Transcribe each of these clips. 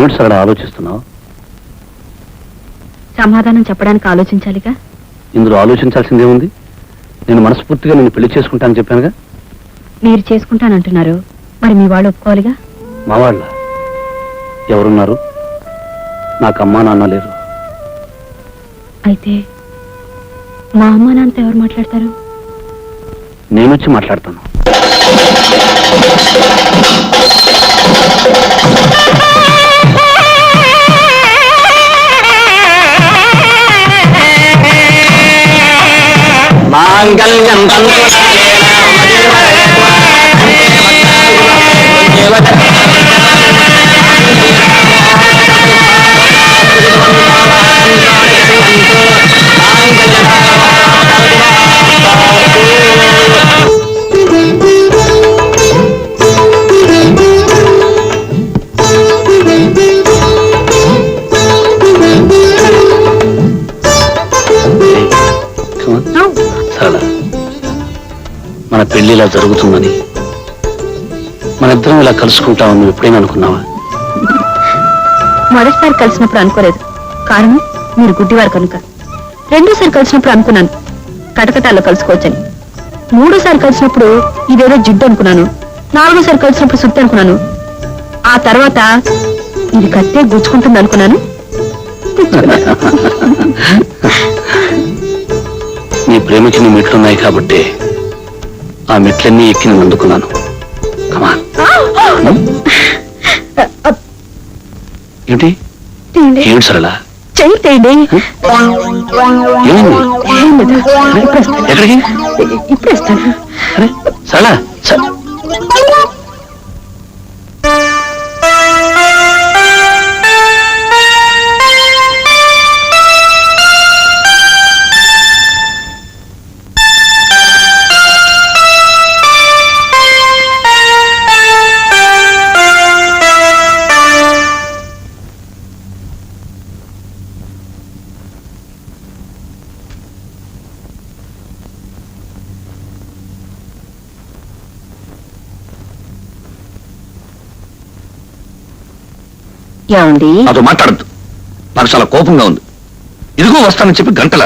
ఏమిటి సరళ ఆలోచిస్తున్నావు? సమాధానం చెప్పడానికి ఆలోచించాలిగా. ఇందులో ఆలోచించాల్సిందేముంది? నేను మనస్ఫూర్తిగా నిన్ను పెళ్లి చేసుకుంటానని చెప్పానుగా. మీరు చేసుకుంటానంటున్నారు, మరి మీ వాళ్ళు ఒప్పుకోవాలిగా. మా వాళ్ళ ఎవరున్నారు? నాకు అమ్మా నాన్న లేరు. అయితే మా అమ్మా నాన్నతో ఎవరు మాట్లాడతారు? నేనొచ్చి మాట్లాడతాను. మాంగళ్యం మన పెళ్లి ఇలా జరుగుతుందని, మన ఇద్దరం ఇలా కలుసుకుంటామని నువ్వు ఎప్పుడైనా అనుకున్నావా? మొదటిసారి కలిసినప్పుడు అనుకోలేదు, కారణం మీరు గుడ్డివారు కనుక. రెండోసారి కలిసినప్పుడు అనుకున్నాను కటకటాల్లో కలుసుకోవచ్చని. మూడోసారి కలిసినప్పుడు ఇదేదో జిడ్డు అనుకున్నాను. నాలుగోసారి కలిసినప్పుడు సుత్తి అనుకున్నాను. ఆ తర్వాత ఇది కత్తే గుచ్చుకుంటుంది అనుకున్నాను. నీ ప్రేమకి నీ మెట్లున్నాయి కాబట్టి ఆ మెట్లన్నీ ఎక్కి నేను అందుకున్నాను. ఏంటి ఏమిటి సరళ? చెయ్యండి. ఎక్కడికి? ఇప్పుడు ఇస్తాను. అరే సరళ, నాతో మాట్లాడద్దు. నాకు చాలా కోపంగా ఉంది. ఇదిగో వస్తానని చెప్పి గంటల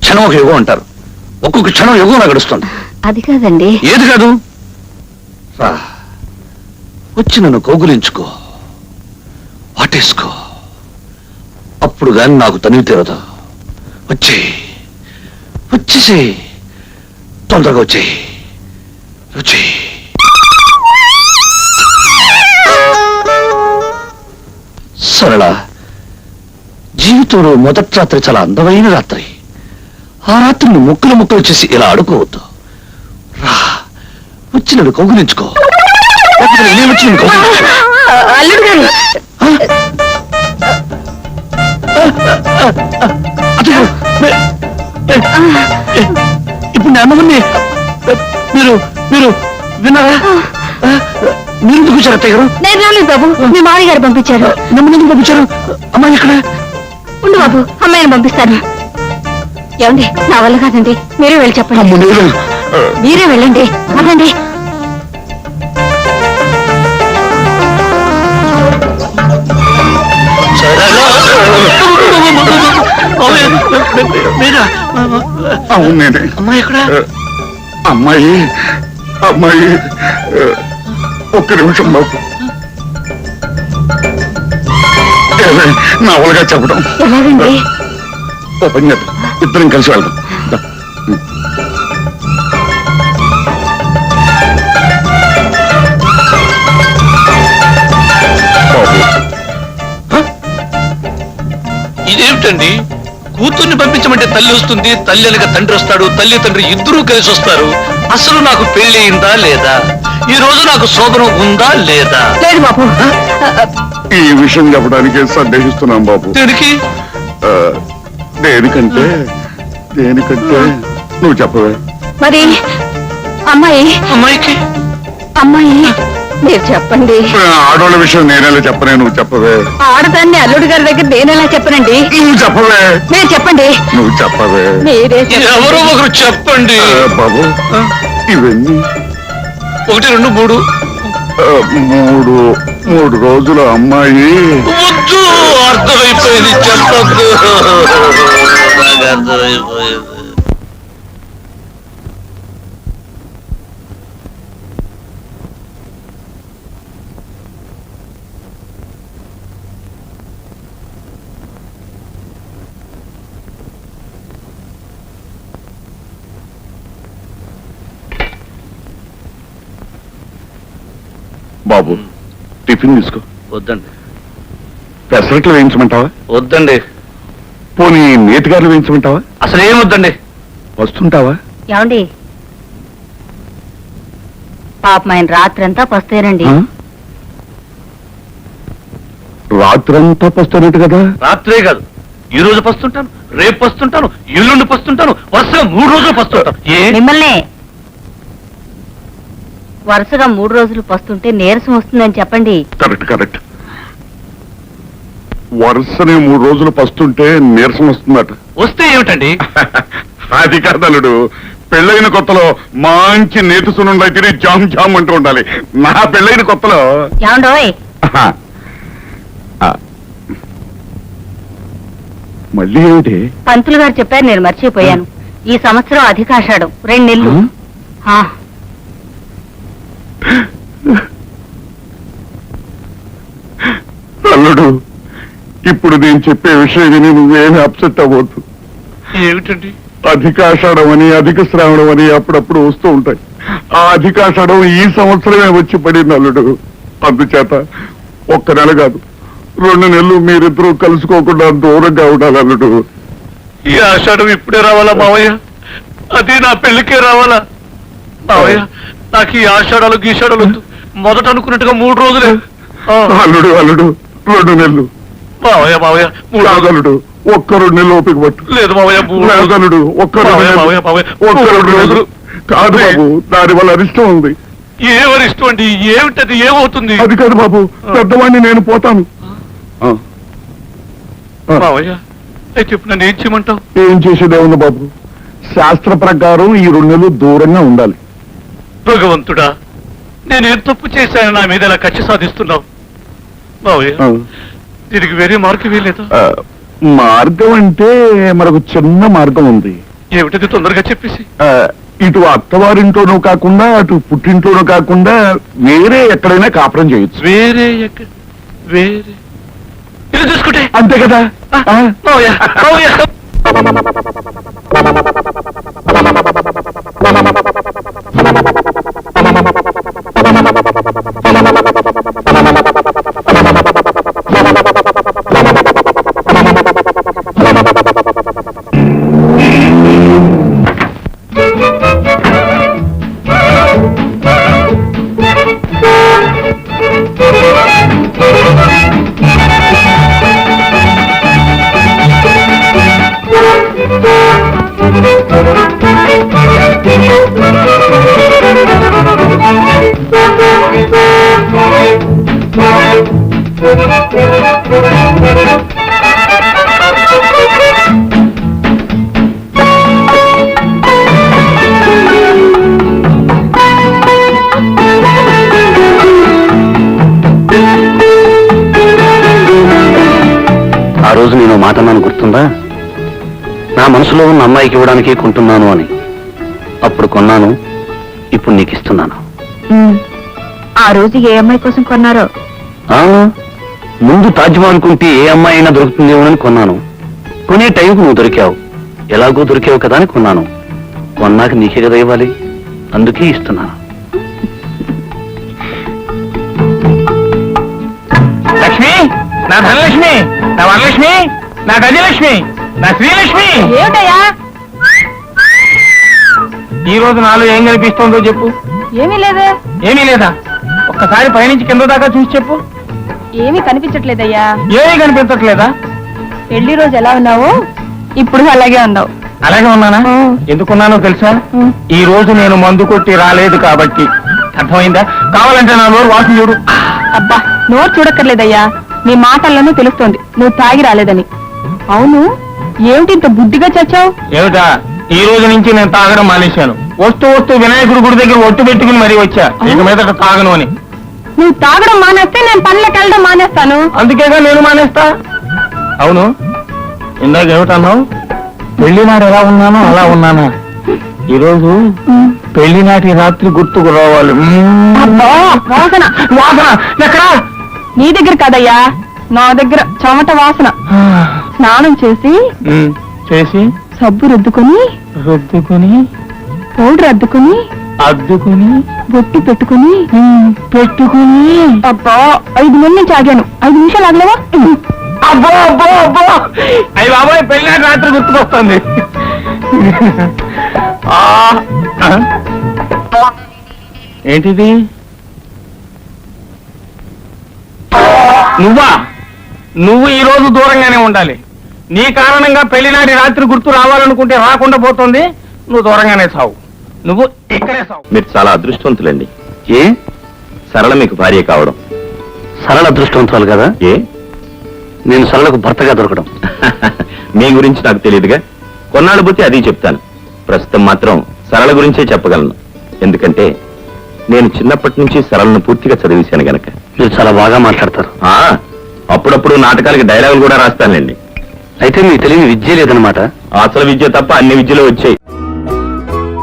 క్షణం ఒక యుగం అంటారు. ఒక్కొక్క క్షణం యుగంలా గడుస్తుంది. అది కాదండి. ఏది కాదు? వచ్చి నన్ను కౌగులించుకో, వాటేసుకో. అప్పుడు గాని నాకు తనివి తీరదు. వచ్చేసి తొందరగా వచ్చి సరళ, జీవితంలో మొదటి రాత్రి చాలా అందమైన రాత్రి. ఆ రాత్రిని ముక్కలు చేసి ఇలా ఆడుకోవద్దు. రా, వచ్చి నన్ను కౌగులించుకో. నేనేమొచ్చి నేను కౌగులించుకో. ఇప్పుడు నేను అన్నవన్నీ మీరు విన్నారా? మీరు ఎందుకు వచ్చారు అత్తయ్య గారు? నేను రాలేదు బాబు, మీ మామయ్య గారు పంపించారు. నన్ను ఎందుకు పంపించారు? అమ్మాయి ఎక్కడ? ఉండు బాబు, అమ్మాయిని పంపిస్తాను. ఏమండి, నా వల్ల కాదండి, మీరే వెళ్ళి చెప్పండి. మీరే వెళ్ళండి, అదండి. అవును నేనే. అమ్మాయి ఎక్కడ? అమ్మాయి ఒక్క నిమిషం బాబు. నా వాళ్ళగా చెప్పడం ఎలాగండి? ఓపెన్ చేద్దాం, ఇద్దరం కలిసి వెళ్దాం. ఇదేమిటండి? కూతుర్ని పంపించమంటే తల్లి వస్తుంది, తల్లి అనగా తండ్రి వస్తాడు, తల్లి తండ్రి ఇద్దరూ కలిసి వస్తారు. అసలు నాకు పెళ్లి అయిందా లేదా? ఈ రోజు నాకు శోభనం ఉందా లేదా? లేదు బాబు. ఈ విషయం చెప్పడానికి సందేహిస్తున్నాం బాబు. దేనికి? దేనికంటే నువ్వు చెప్పవే. మరి అమ్మాయికి మీరు చెప్పండి. ఆడవాళ్ళ విషయం నేనెలా చెప్పనే, నువ్వు చెప్పవే. ఆడదాన్ని అల్లుడు గారి దగ్గర నేనెలా చెప్పనండి? నువ్వు చెప్పవే. మీరు చెప్పండి. నువ్వు చెప్పవే. ఎవరో ఒకరు చెప్పండి బాబు. ఇవన్నీ 1, 2, 3 3 రోజులు అమ్మాయి వద్దు, అర్థమైపోయింది, చెప్పద్దు. నాకు అర్థమైపోయింది. బాబు టిఫిన్ తీసుకో. వద్దండి, పెసరట్లు వేయించమంటావా? వద్దండి, పోనీ నేతిగారులు వేయించమంటావా? అసలు ఏం వద్దండి. వస్తుంటావా? ఏమండి పాపం ఆయన రాత్రంతా పస్తేనండి. ఆ? రాత్రంతా పస్తున్నట్టు కదా. రాత్రే కాదు, ఈ రోజు పస్తుంటాను, రేపు పస్తుంటాను, ఎల్లుండి పస్తుంటాను, వరుసగా 3 రోజులు పస్తుంటాను. ఏ మిమ్మల్నే వరుసగా 3 రోజులు పస్తుంటే నీరసం వస్తుందని చెప్పండి. Correct correct. వరుసనే 3 రోజులు పస్తుంటే నీరసం వస్తుందట. వస్తే ఏమిటండి? అది కాదలుడు, పెళ్ళైన కొత్తలో మంచి నేతి సున్నుండలు అయితే జామ్ జామ్ అంటూ ఉండాలి. నా పెళ్ళైన కొత్తలో ఏమండోయ్ ఆహా. ఆ. మళ్ళీ ఏమిటి? పంతులు గారు చెప్పారు, నేను మర్చిపోయాను. ఈ సంవత్సరం అధికాషాఢం 2 నెలలు. ఆ, అల్లుడు, ఇప్పుడు నేను చెప్పే విషయం విని నువ్వేమి అప్సెట్ అవ్వద్దు. ఏమిటండి? అధికాషాఢం అని అధిక శ్రావణం అని అప్పుడప్పుడు వస్తూ ఉంటాయి. ఆ అధికాషాఢం ఈ సంవత్సరమే వచ్చి పడింది అల్లుడు. అందుచేత 1 నెల కాదు, 2 నెలలు మీరిద్దరూ కలుసుకోకుండా దూరంగా ఉండాలి అల్లుడు. ఈ ఆషాఢం ఇప్పుడే రావాలా మావయ్య? అది నా పెళ్లికే రావాలా మావయ్య? నాకు ఈ ఆషాఢాలు గీషాఢాలు వద్దు. మొదట అనుకున్నట్టుగా 3 రోజులే. ఆ, అల్లుడు అల్లుడు 2 నెలలు మావయ్య మావయ్య 3 రోజులు. అల్లుడు, 1-2 నెలలు ఓపిక పట్టు. లేదు మావయ్య 3 రోజులు. అల్లుడు, 1-2 మావయ్య, మావయ్య, మావయ్య, 1-2 రోజులు కాదు బాబు, దాని వల్ల అరిష్టం ఉంది. ఏమని ఇష్టం అండి? ఏమిటది? ఏమవుతుంది? అది కాదు బాబు, పెద్దవాడిని నేను పోతాను. ఆ. ఆ. మావయ్య అయితే ఇప్పుడు నన్ను ఏం చేయమంటావు? ఏం చేసేదే ఉంది బాబు, శాస్త్ర ప్రకారం ఈ 2 నెలలు దూరంగా ఉండాలి. భగవంతుడా, నేను ఏం తప్పు చేశాను నా మీద ఇలా కక్ష సాధిస్తున్నావు? మావయ్య ఆ. దీనికి వేరే మార్గం లేదా? ఆ, మార్గం అంటే మనకు చిన్న మార్గం ఉంది. ఏమిటది? తొందరగా చెప్పేసి. ఆ, ఇటు అత్తవారింట్లోనూ కాకుండా అటు పుట్టింట్లోనూ కాకుండా వేరే ఎక్కడైనా కాపురం చేయొచ్చు. వేరే వేరే ఇది చూసుకుంటే అంతే కదా. ఆ? మావయ్య మావయ్య ఆ రోజు నేను మాట అన్నాను, గుర్తుందా? నా మనసులో ఉన్న అమ్మాయికి ఇవ్వడానికి కొంటున్నాను అని. అప్పుడు కొన్నాను, ఇప్పుడు నీకు ఇస్తున్నాను. ఆ రోజు ఏ అమ్మాయి కోసం కొన్నారో? ఆ, ముందు తాజ్మహల్ కుంటే ఏ అమ్మాయి అయినా దొరుకుతుందేమోనని కొన్నాను. కొనే టైంకు నువ్వు దొరికావు, ఎలాగో దొరికావు కదా అని కొన్నాను. కొన్నాక నీకే కదా ఇవ్వాలి, అందుకే ఇస్తున్నాను. లక్ష్మి, నా ధనలక్ష్మి, నా వరలక్ష్మి, నా గజలక్ష్మి, నా శ్రీలక్ష్మి. ఏమిటయ్యా? ఈ రోజు నాలో ఏం కనిపిస్తోందో చెప్పు. ఏమీ లేదే. ఏమీ లేదా? ఒక్కసారి పైనుంచి కింద దాకా చూసి చెప్పు. ఏమీ కనిపించట్లేదయ్యా. ఏమీ కనిపించట్లేదా? పెళ్లి రోజు ఎలా ఉన్నావు, ఇప్పుడు అలాగే ఉన్నావు. అలాగే ఉన్నానా? ఎందుకున్నానో తెలుసా? ఈ రోజు నేను మందు కొట్టి రాలేదు కాబట్టి. అర్థమైందా? కావాలంటే నా నోరు వాసన చూడు. అబ్బా, నోరు చూడక్కర్లేదయ్యా, నీ మాటల్లోనూ తెలుస్తోంది నువ్వు తాగి రాలేదని. అవును, ఏమిటి ఇంత బుద్ధిగా చచ్చావు? ఏమిటా? ఈ రోజు నుంచి నేను తాగడం మానేశాను. వస్తూ వస్తూ వినాయకుడి గుడి దగ్గర ఒట్టు పెట్టుకుని మరీ వచ్చా, ఇక మీదట తాగను అని. నువ్వు తాగడం మానేస్తే నేను పనులకు వెళ్ళడం మానేస్తాను. అందుకేగా నేను మానేస్తా. అవును, ఇందాక ఏమిటన్నావు? పెళ్లి నాడు ఎలా ఉన్నానో అలా ఉన్నానా? ఈరోజు పెళ్లి నాటి రాత్రి గుర్తుకు రావాలి. అబ్బా, వాసన వాసన ఎక్కడా? నీ దగ్గర కాదయ్యా, నా దగ్గర చెమట వాసన. స్నానం చేసి చేసి సబ్బు రుద్దుకొని రుద్దుకుని పౌడర్ అద్దుకుని అద్దుకుని బొట్టు పెట్టుకుని పెట్టుకుని అబ్బా 5 మంది నుంచి ఆగాను. 5 నిమిషాలు ఆగలేవా? అబ్బో అబ్బో అబ్బో, అయ్యి బాబాయ్ పెళ్లి నాటి రాత్రి గుర్తుకొస్తుంది. ఏంటిది? నువ్వు ఈ రోజు దూరంగానే ఉండాలి. నీ కారణంగా పెళ్లినాటి రాత్రి గుర్తు రావాలనుకుంటే రాకుండా పోతుంది. నువ్వు దూరంగానే సావు. నువ్వు ఇక్కడే సావు. మీరు చాలా అదృష్టవంతులండి. ఏ సరళ మీకు భార్య కావడం? సరళ అదృష్టవంతురాలు కదా. ఏ నేను సరళకు భర్తగా దొరకడం? మీ గురించి నాకు తెలియదుగా. కొన్నాళ్ళు పోతే అది చెప్తాను. ప్రస్తుతం మాత్రం సరళ గురించే చెప్పగలను. ఎందుకంటే నేను చిన్నప్పటి నుంచి సరళను పూర్తిగా చదివేశాను గనక. మీరు చాలా బాగా మాట్లాడతారు. అప్పుడప్పుడు నాటకాలకి డైలాగులు కూడా రాస్తానులేండి. అయితే మీకు తెలియని విద్య లేదనమాట. అసలు విద్య తప్ప అన్ని విద్యలు వచ్చాయి.